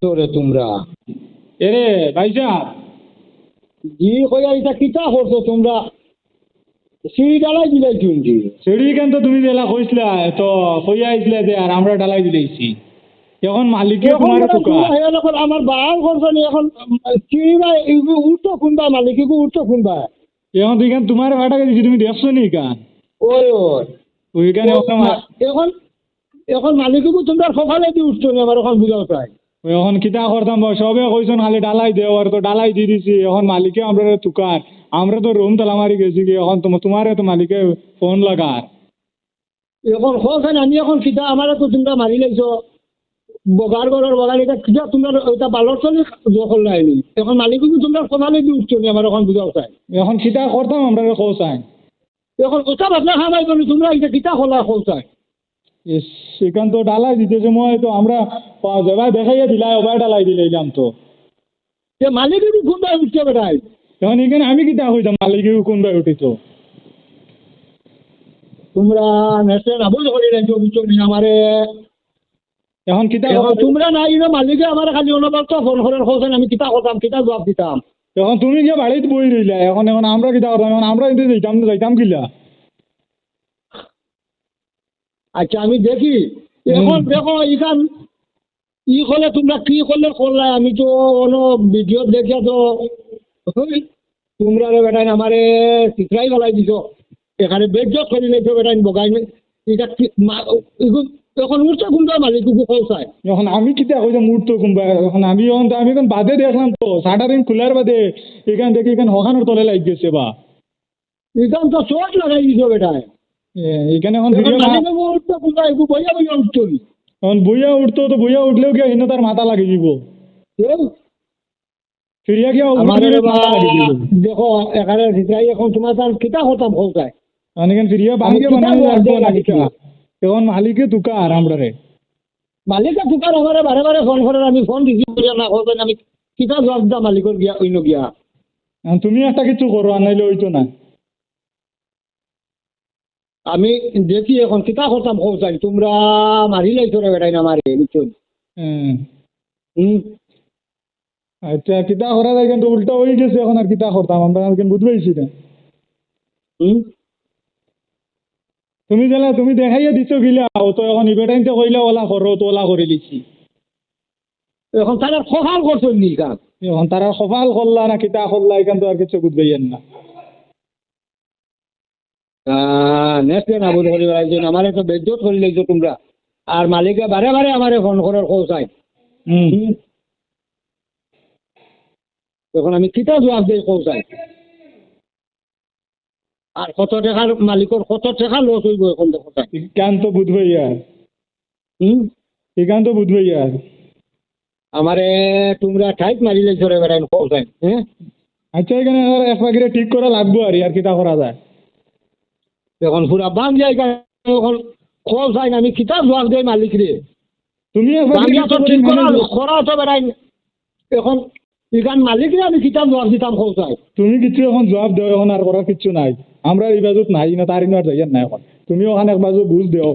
তোরে তোমরা এরে ভাইসা জি কইয়া এটা কিতা করছো তোমরা সিঁড়ি ডালাই দিলাই শুনছি সেড়ি কেন তো তুমি জেলা কইসলা তো কইয়া আইসলা যে আর আমরা ডালাই দিলেছি এখন মালিকে এখন তোমার বেটা টুকা তোমরা হেয়া এখন আমার বাল করছো নি এখন সিঁড়ি বা উঠতো শুনবা মালিকিকে উঠতো শুনবা এখন তুই কেন তোমার ভাটাকে দিছি তুমি দেখছো নি কান ওই ওই ওইখানে এখন এখন মালিককে তোমরা সকালে দিয়ে উঠছো নি আমার এখন বুঝাও চাই এখন কিতা করতাম সবে কইছন খালি ডালাই দেও আর তো ডালাই দিয়ে দিছি এখন মালিকে আমরা টুকার আমরা তো রুম তালা মারি গেছি কি এখন তোমারে তো মালিকে ফোন লাগার এখন খোঁজ আমি এখন কিতা আমার তো তোমরা মারি লাইছো বগার ঘরের বগার এটা কিতা তোমরা ওইটা বালর চলে দখল নাইনি এখন মালিককে তোমরা সকালে দিয়ে উঠছো নি আমার এখন বুঝাও চাই এখন কিতা করতাম আমরা খোঁচাই এখন ওটা বাতলা খামাই করি তোমরা এটা কিতা খোলা খোঁজ চাই সেখান তো ডালাই দিতে সময় তো আমরা যেভাবে দেখাইয়া দিলাই ওভাবে ডালাই দিলাম তো যে মালিককে কোনটা উঠছে বেটাই এখন এখানে আমি কিতা হইতাম মালিকে কোনভাবে উঠিত তোমরা নেশে না বুঝ করি না উঠছো নি আমারে এখন কিতা এখন তোমরা নাই না মালিকে আমার খালি অনবরত ফোন করার খোঁজ আমি কিতা করতাম কিতা জবাব দিতাম এখন তুমি গিয়ে বাড়িতে বই রইলা এখন এখন আমরা কিতা করতাম এখন আমরা কিন্তু যাইতাম কিলা আচ্ছা আমি দেখি এখন দেখো এখান ই করলে তোমরা কি করলে করলাই আমি তো কোনো ভিডিও দেখিয়া তো তোমরা রে বেটাই আমারে শিখরাই গলাই দিছ এখানে বেজ্জত করে নিয়েছো বেটাই বগাই এটা এখন উঠছে কোনটা মালিককে খোঁজায় এখন আমি কিতা কইতাম মুহূর্ত কোনবা এখন আমি এখন বাদে দেখলাম তো শাটারিং খোলার বাদে এখান থেকে এখানে হকানোর তলে লাগ গেছে বা এখান তো শর্ট লাগাই দিছ বেটাই এখানে এখন উঠছে কোনটা একটু বইয়া বইয়া উঠছো এখন বইয়া উঠতো তো বইয়া উঠলেও কি এনে তার মাথা লাগে দিব ফিরিয়া গিয়া দেখো এখানে শিখরাই এখন তোমার তার কিতা হতাম খোঁজায় এখানে ফিরিয়া বানিয়ে বানানো লাগবো না কিতা এখন মালিকে তুকার আমরা রে মালিকে তুকার আমারে বারে বারে ফোন করে আমি ফোন রিসিভ করিয়া না করবেন আমি কিতা জবাব দা মালিকর গিয়া অন্য গিয়া তুমি একটা কিছু করো আর নাইলে হইতো না আমি দেখি এখন কিতা করতাম খোঁজাই তোমরা মারি লাইছো রে বেটাই না মারে বুঝছো আচ্ছা কিতা করা যায় কিন্তু উল্টা হয়ে গেছে এখন আর কিতা করতাম আমরা কিন্তু বুঝতে পারছি না তুমি জেলা তুমি দেখাইয়া দিছো গিলা ও তো এখন ইবেটাইনতে কইলা ওলা করো তো ওলা করে লিছি এখন তারা সফল করছো নি কাম এখন তারা সফল করলা না কিতা করলা এখান তো আর কিছু বুঝবেন না নেক্সট না বুঝ করি একজন আমারে তো বেজ্জত করে লাইছো তোমরা আর মালিকে বারে বারে আমারে ফোন করার খোঁজাই তখন আমি কিতা জবাব দিই খোঁজাই আর কত টাকার মালিকর কত টাকা লস হইব এখন দেখো কেন তো বুঝবে ইয়ার এখান তো বুঝবে ইয়ার আমারে তোমরা ঠাইট মারি লাইছো রে বেড়াই খোঁজাই হ্যাঁ আচ্ছা এখানে এক পাখিরে ঠিক করা লাগবো আর কিতা করা যায় এখন পুরা বাং জায়গা এখন খোঁজাই আমি কিতা জবাব দিই মালিক রে তুমি ঠিক করা তো বেড়াই এখন এখান মালিক রে আমি কিতা জবাব দিতাম খোঁজাই তুমি কিছু এখন জবাব দেও এখন আর করার কিছু নাই আমরা এই বাজুত নাই না তার আর যাইয়ার নাই এখন তুমি ওখানে এক বাজু বুঝ দেও